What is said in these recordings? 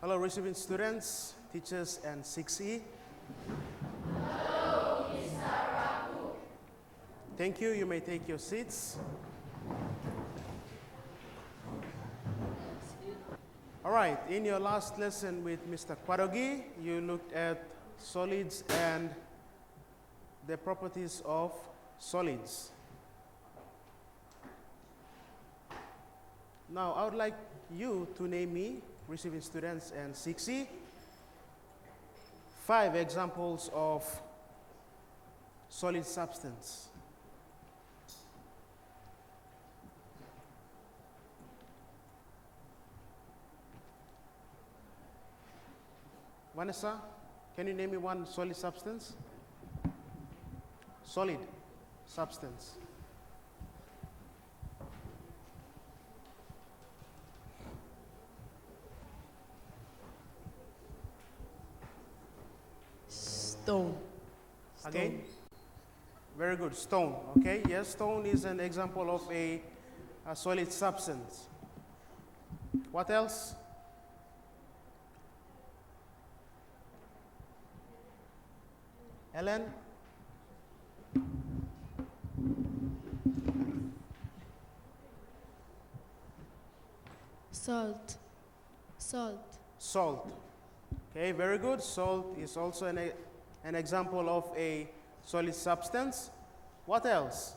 Hello, receiving students, teachers, and 6E. Thank you. You may take your seats. All right, in your last lesson with Mr. Kwadogi, you looked at solids and the properties of solids. Now, I would like you to name me, receiving students and 6E, 5 examples of solid substance. Vanessa, can you name me one solid substance? Solid substance. Stone. Again? Very good. Stone. Okay, yes, stone is an example of a solid substance. What else? Ellen? Salt. Salt. Okay, very good. Salt is also an example of a solid substance. What else?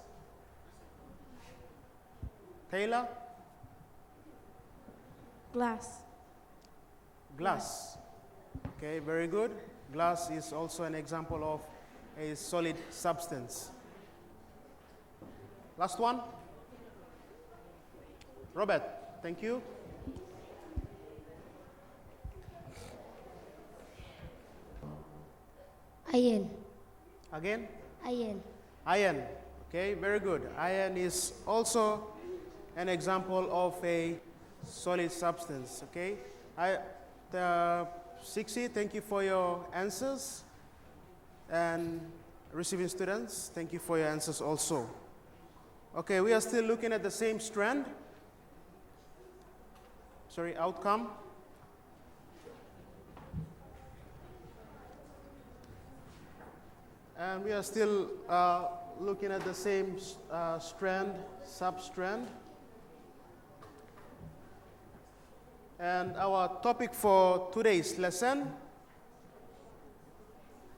Taylor? Glass. Okay, very good. Glass is also an example of a solid substance. Last one? Robert, thank you. Iron. Again? Iron. Iron. Okay, very good. Iron is also an example of a solid substance. Okay, the 6E, thank you for your answers, and receiving students, thank you for your answers also. Okay, we are still looking at the same strand. Outcome. And we are still looking at the same strand, substrand. And our topic for today's lesson,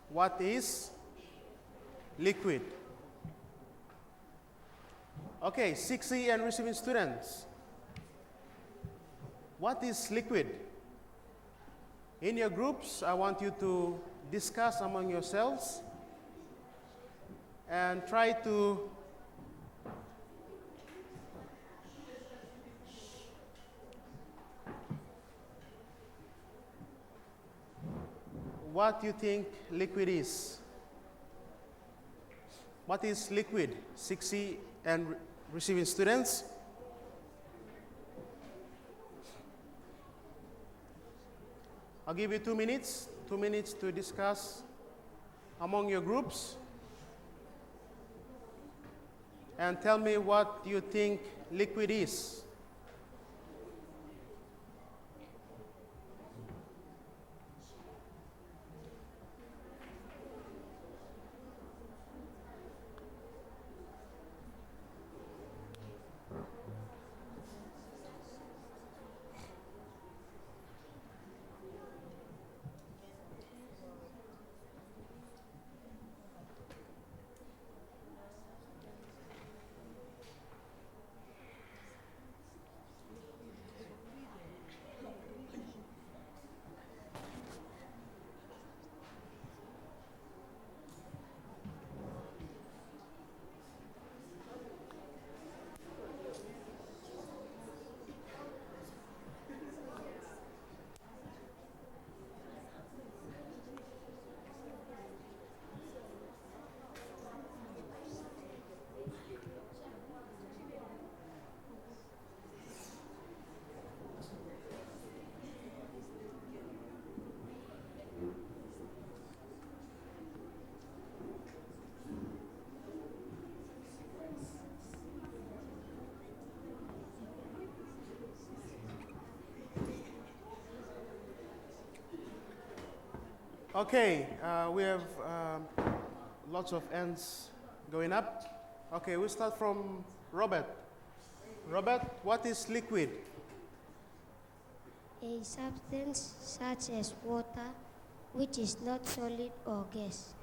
what is liquid? Okay, 6E and receiving students, what is liquid? In your groups, I want you to discuss among yourselves and try to what you think liquid is. What is liquid? 6E and receiving students. I'll give you 2 minutes, 2 minutes to discuss among your groups and tell me what you think liquid is. Okay, we have lots of hands going up. Okay, we'll start from Robert. Robert, what is liquid? A substance such as water, which is not solid or gas.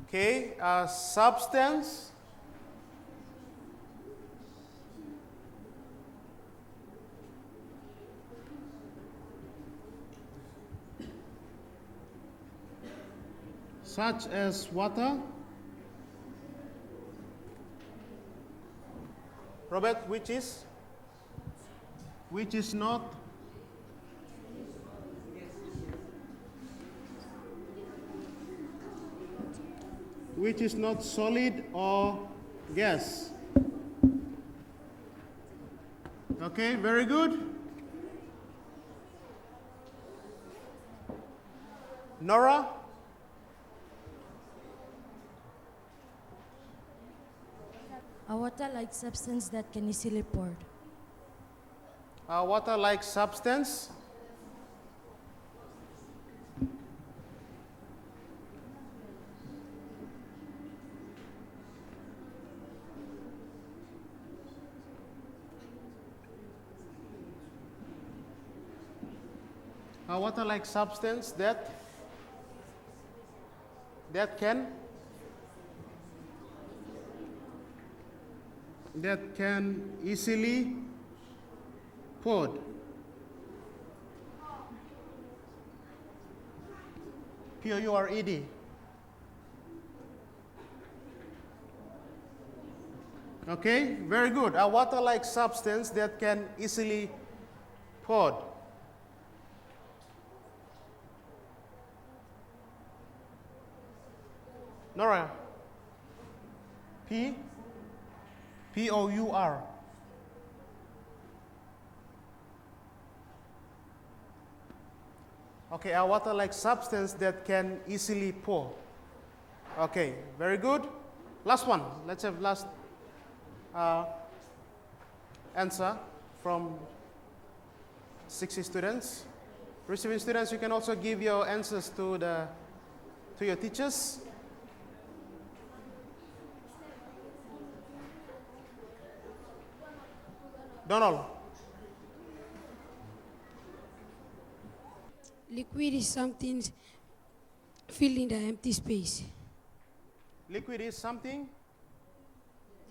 Okay, a substance such as water. Robert, which is not solid or gas. Okay, very good. Nora? A water-like substance that can easily poured. A water-like substance that can easily poured. P-O-U-R-E-D. Okay, very good. A water-like substance that can easily poured. Nora. P-O-U-R. Okay, a water-like substance that can easily pour. Okay, very good. Last one. Let's have last answer from 60 students. Receiving students, you can also give your answers to your teachers. Donald. Liquid is something filled in the empty space. Liquid is something?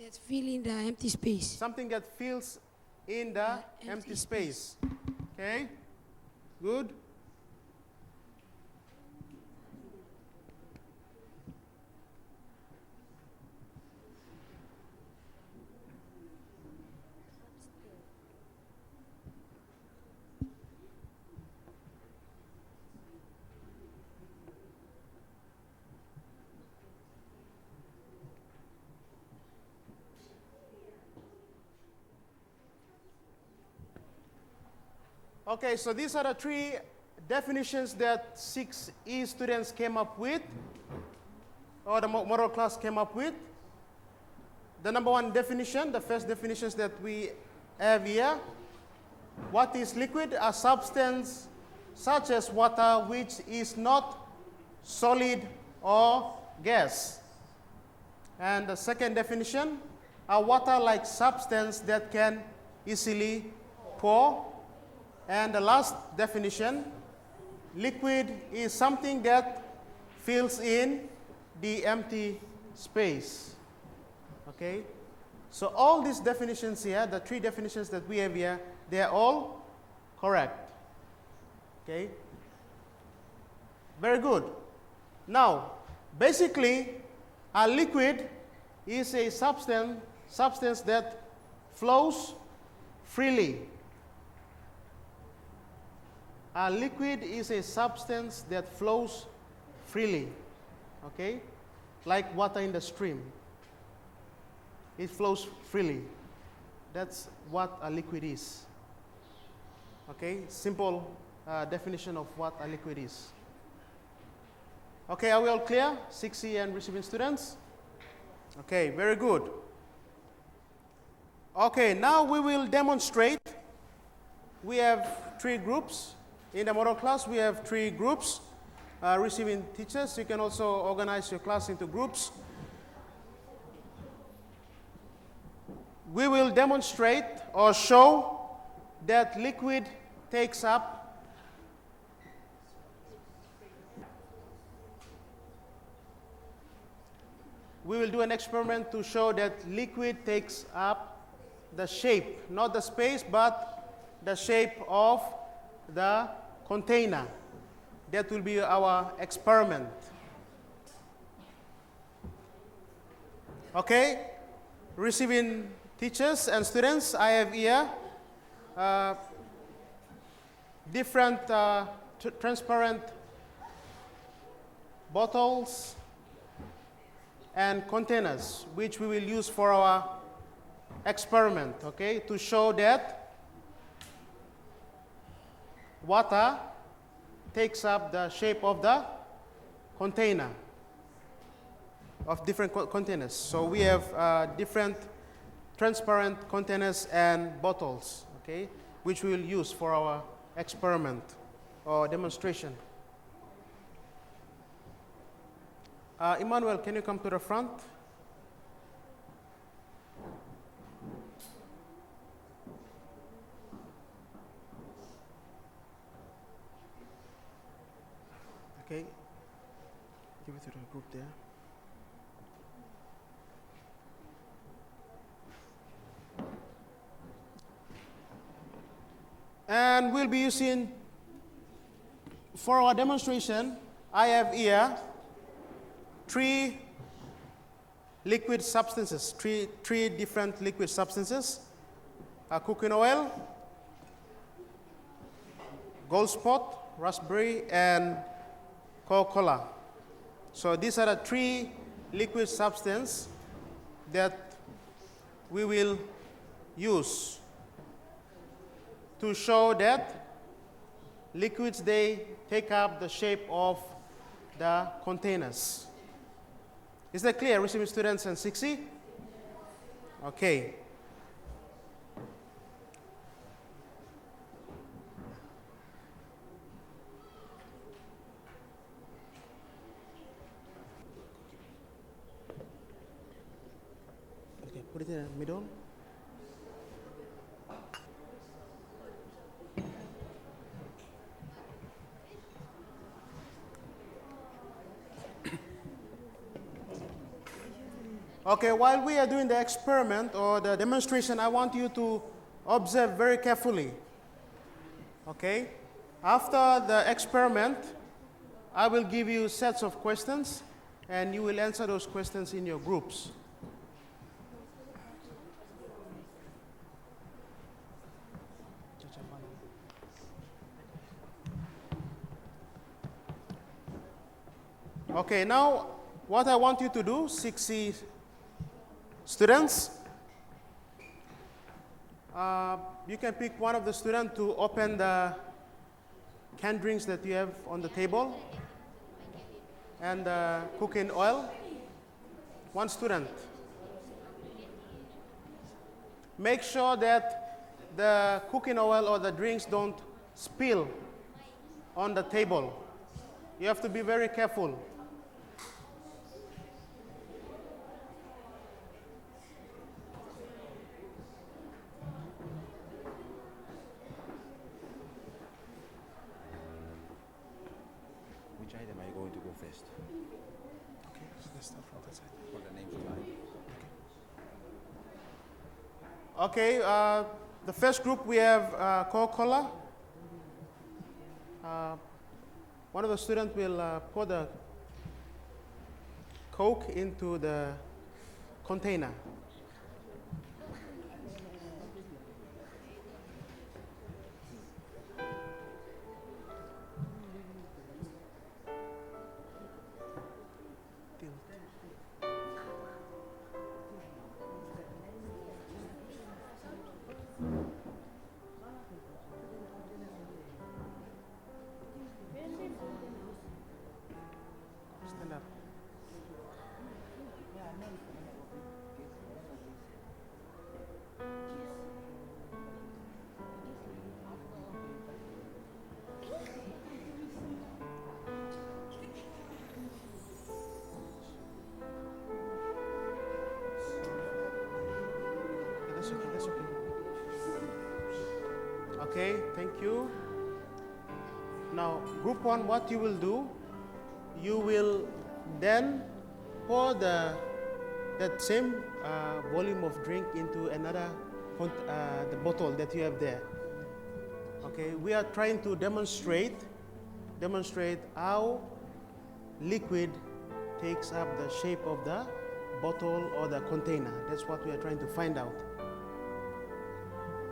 That's filling the empty space. Something that fills in the empty space. Okay, good. Okay, so these are the three definitions that 6E students came up with, or the model class came up with. The number one definition, the first definitions that we have here. What is liquid? A substance such as water which is not solid or gas. And the second definition, a water-like substance that can easily pour. And the last definition, liquid is something that fills in the empty space. Okay? So all these definitions here, the three definitions that we have here, they are all correct. Okay? Very good. Now, basically, a liquid is a substance that flows freely. A liquid is a substance that flows freely, okay? Like water in the stream. It flows freely. That's what a liquid is. Okay, simple definition of what a liquid is. Okay, are we all clear? 6E and receiving students? Okay, very good. Okay, now we will demonstrate. We have three groups. In the model class, we have three groups. receiving teachers, you can also organize your class into groups. We will demonstrate or show that liquid takes up we will do an experiment to show that liquid takes up the shape, not the space, but the shape of the container. That will be our experiment. Okay? Receiving teachers and students, I have here different transparent bottles and containers, which we will use for our experiment, okay, to show that water takes up the shape of the container, of different containers. So we have different transparent containers and bottles, okay, which we will use for our experiment or demonstration. Emmanuel, can you come to the front? Okay. Give it to the group there. And we'll be using, for our demonstration, I have here three liquid substances, three different liquid substances, cooking oil, gold spot, raspberry, and Coca-Cola. So these are the three liquid substances that we will use to show that liquids, they take up the shape of the containers. Is that clear, receiving students and 6C? Okay. Okay, put it in the middle. Okay, while we are doing the experiment or the demonstration, I want you to observe very carefully. Okay? After the experiment, I will give you sets of questions, and you will answer those questions in your groups. Okay, now what I want you to do, 6C students, you can pick one of the students to open the canned drinks that you have on the table and cooking oil. One student. Make sure that the cooking oil or the drinks don't spill on the table. You have to be very careful. Which item are you going to go first? Okay, so let's start from that side. For the name slide. Okay, the first group we have Coca-Cola. One of the students will pour the Coke into the container. Stand up. Okay, thank you. Now, group 1, what you will do, you will then pour that same volume of drink into another the bottle that you have there. Okay, we are trying to demonstrate how liquid takes up the shape of the bottle or the container. That's what we are trying to find out.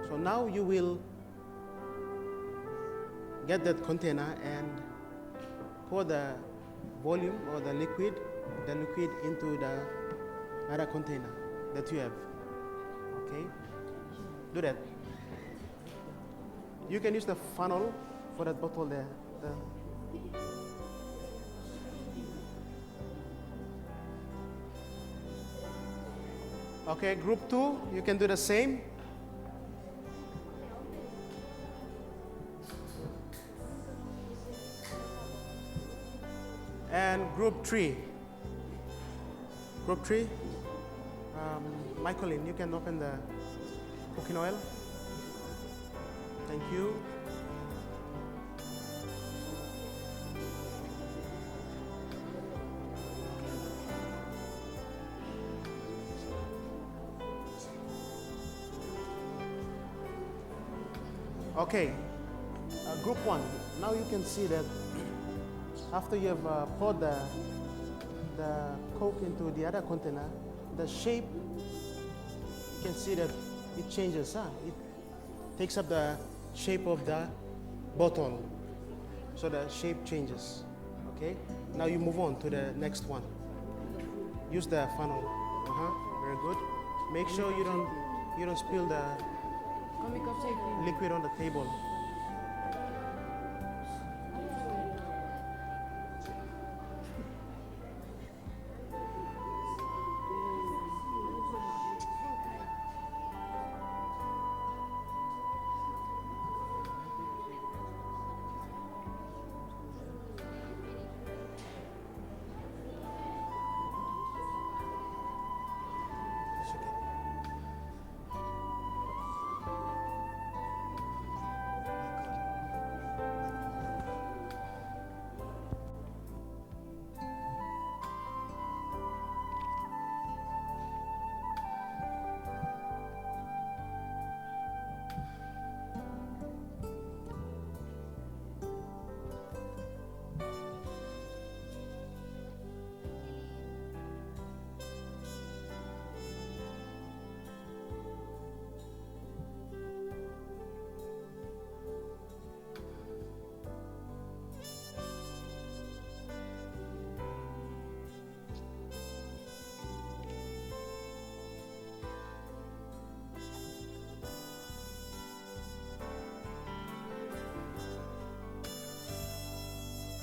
So now you will get that container and pour the volume or the liquid into the other container that you have. Okay? Do that. You can use the funnel for that bottle there. Okay, group 2, you can do the same. And group 3, Michaeline, you can open the cooking oil. Thank you. Okay, group 1. Now you can see that after you have poured the Coke into the other container, the shape, you can see that it changes. It takes up the shape of the bottle. So the shape changes. Okay, now you move on to the next one. Use the funnel. Very good. Make sure you don't spill the liquid on the table.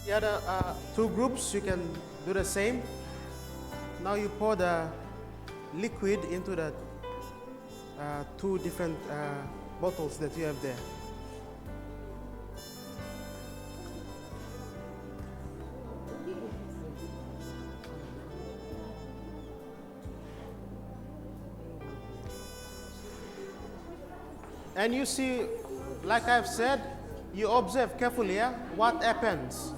The other 2 groups, you can do the same. Now you pour the liquid into the 2 different bottles that you have there. And you see, like I've said, you observe carefully what happens.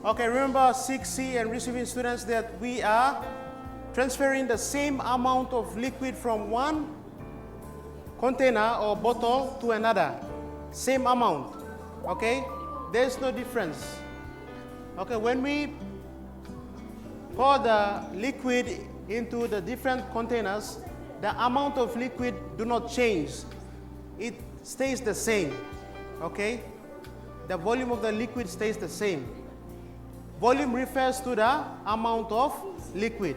Okay, remember 6C and receiving students that we are transferring the same amount of liquid from one container or bottle to another. Same amount, okay? There's no difference. Okay, when we pour the liquid into the different containers, the amount of liquid do not change. It stays the same, okay? The volume of the liquid stays the same. Volume refers to the amount of liquid.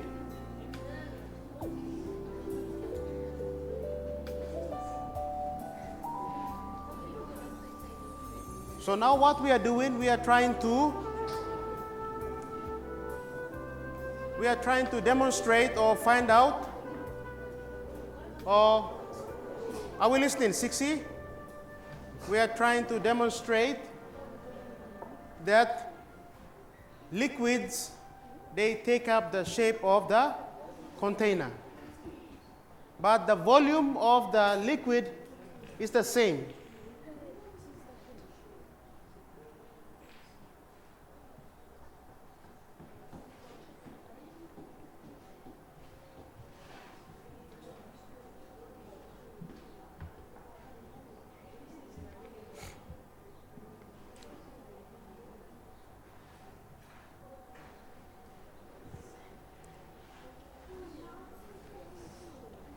So now what we are doing, we are trying to demonstrate or find out, or are we listening, 6E? We are trying to demonstrate that liquids, they take up the shape of the container. But the volume of the liquid is the same.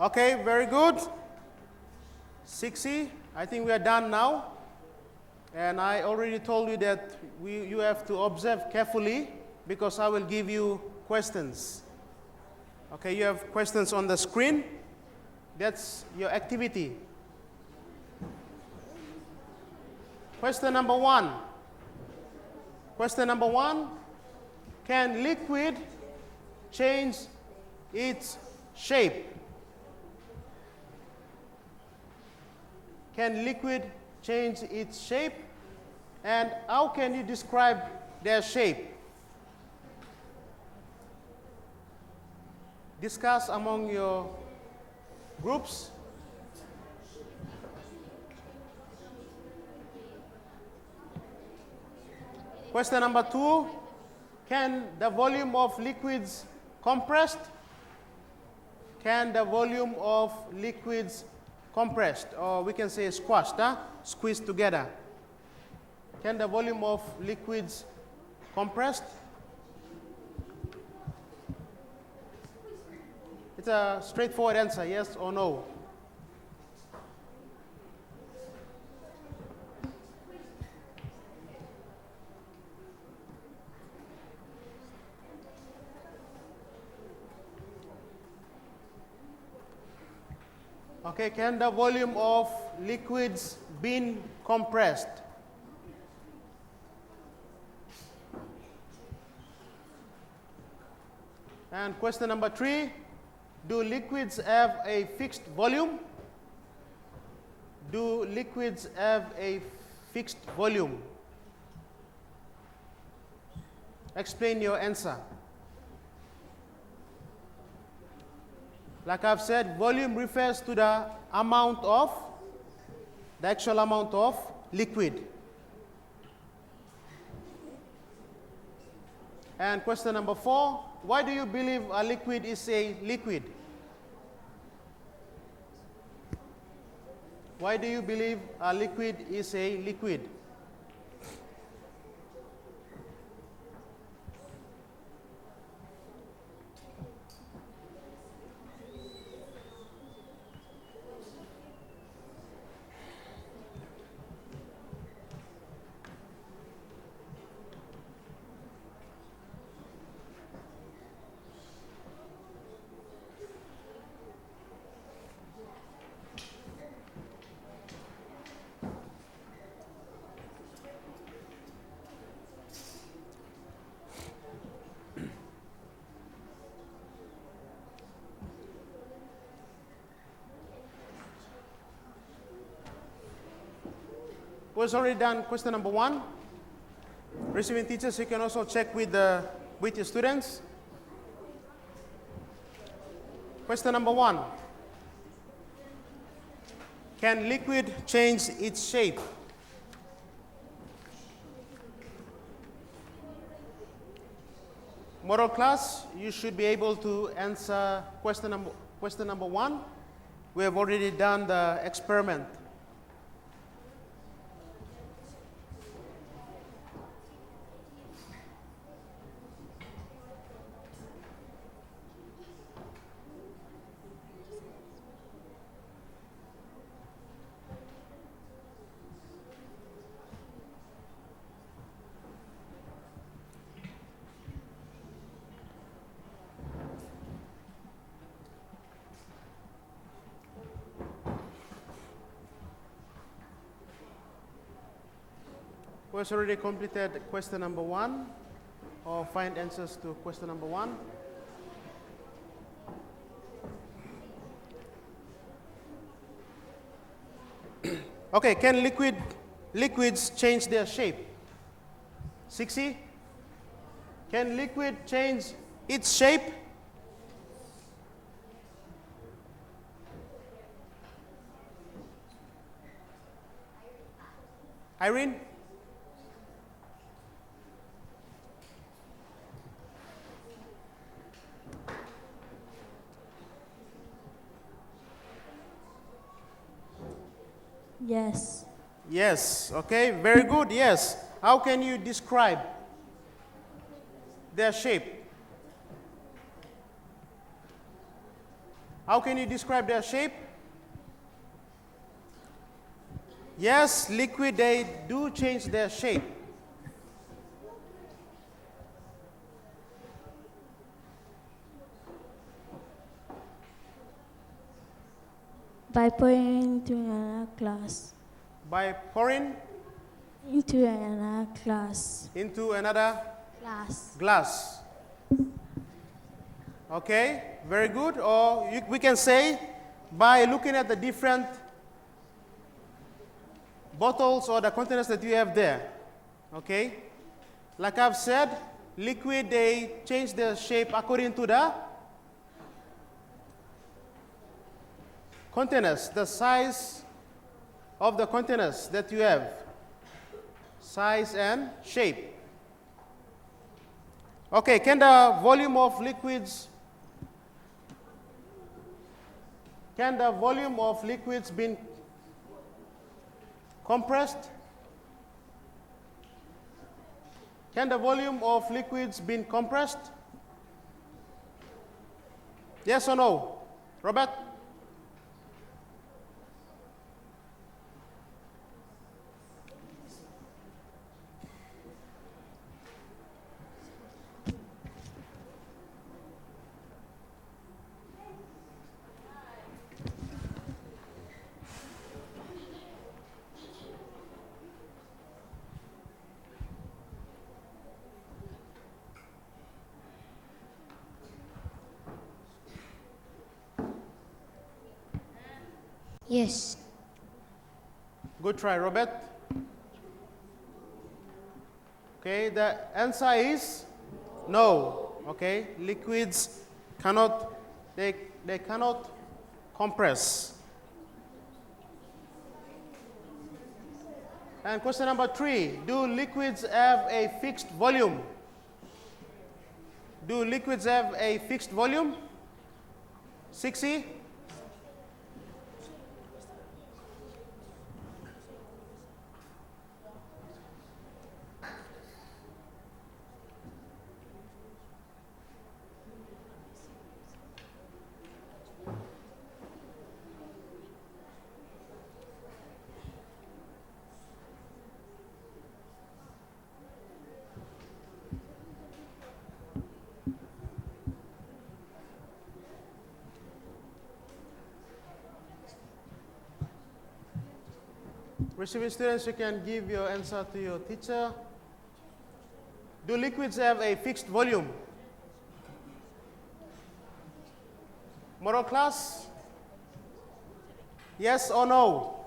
Okay, very good. 6E, I think we are done now. And I already told you that you have to observe carefully because I will give you questions. Okay, you have questions on the screen. That's your activity. Question number 1. Question number 1, can liquid change its shape? Can liquid change its shape? And how can you describe their shape? Discuss among your groups. Question number 2, can the volume of liquids compressed? Can the volume of liquids compressed, or we can say squashed, squeezed together. Can the volume of liquids compressed? It's a straightforward answer, yes or no. Okay, can the volume of liquids be compressed? And question number 3, do liquids have a fixed volume? Do liquids have a fixed volume? Explain your answer. Like I've said, volume refers to the actual amount of liquid. And question number 4, why do you believe a liquid is a liquid? Why do you believe a liquid is a liquid? Was already done question number 1. Receiving teachers, you can also check with your students. Question number 1. Can liquid change its shape? Model class, you should be able to answer question number 1. We have already done the experiment. Who has already completed question number 1 or find answers to question number 1? Okay, can liquids change their shape? 60? Can liquid change its shape? Irene? Yes. Yes, okay, very good, yes. How can you describe their shape? How can you describe their shape? Yes, liquid, they do change their shape. By pouring into another glass. By pouring Into another glass. into another Glass. glass. Okay, very good. Or we can say by looking at the different bottles or the containers that you have there. Okay, like I've said, liquid, they change their shape according to the containers, the size of the containers that you have, size and shape. Okay, can the volume of liquids be compressed? Can the volume of liquids be compressed? Yes or no? Robert? Yes. Good try, Robert. Okay, the answer is no. Okay, liquids cannot, they cannot compress. And question number 3, do liquids have a fixed volume? Do liquids have a fixed volume? 60? Receiving students, you can give your answer to your teacher. Do liquids have a fixed volume? Moral class? Yes or no?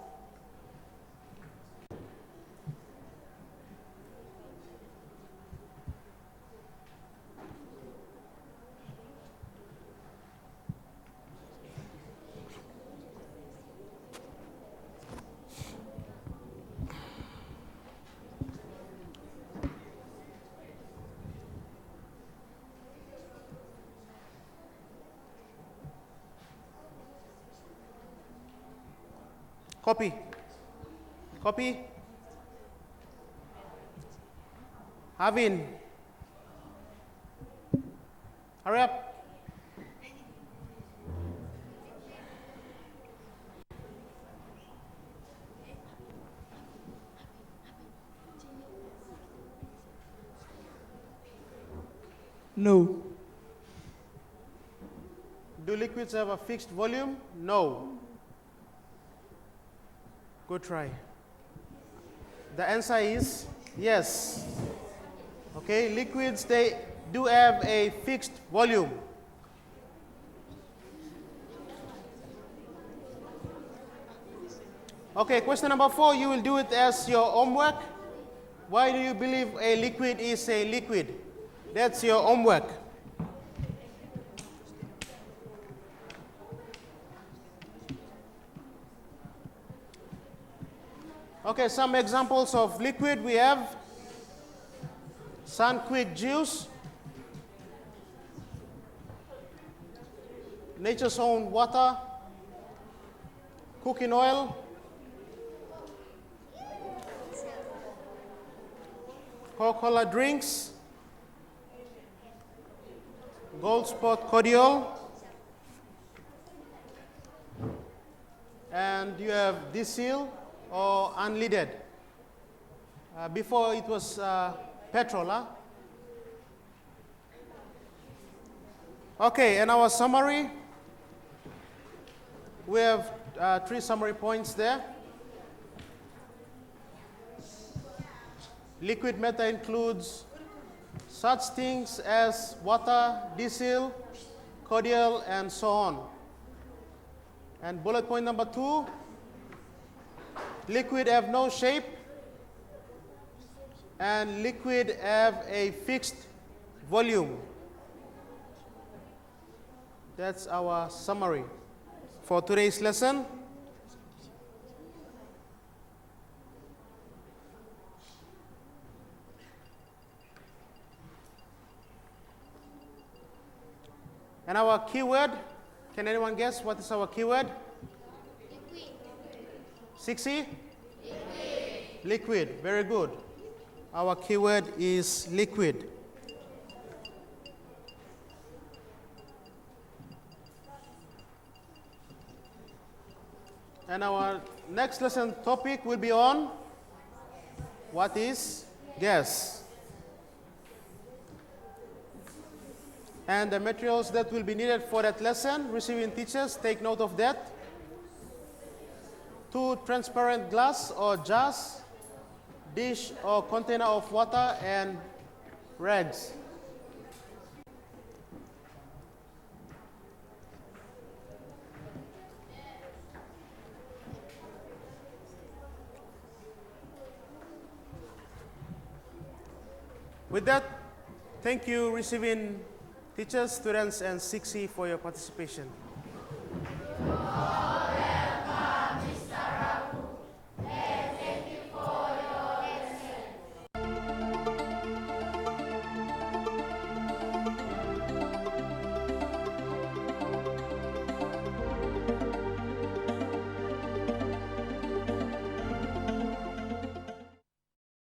Copy. Copy. Havin. Hurry up. No. Do liquids have a fixed volume? No. Good try. The answer is Yes. Okay, liquids, they do have a fixed volume. Okay, question number 4, you will do it as your homework. Why do you believe a liquid is a liquid? That's your homework. Okay, some examples of liquid we have Sunquick juice, Nature's Own water, cooking oil, Coca-Cola drinks, Gold Spot cordial, and you have diesel or unleaded. Before it was petrol, huh? Okay, and our summary, we have 3 summary points there. Liquid matter includes such things as water, diesel, cordial, and so on. And bullet point number 2, liquid have no shape, and liquid have a fixed volume. That's our summary for today's lesson. And our keyword, can anyone guess what is our keyword? Liquid. 60? Liquid. Liquid, very good. Our keyword is liquid. And our next lesson topic will be on what is gas. And the materials that will be needed for that lesson, receiving teachers, take note of that. 2 transparent glass or jars, dish or container of water, and rags. With that, thank you, receiving teachers, students, and 6C for your participation.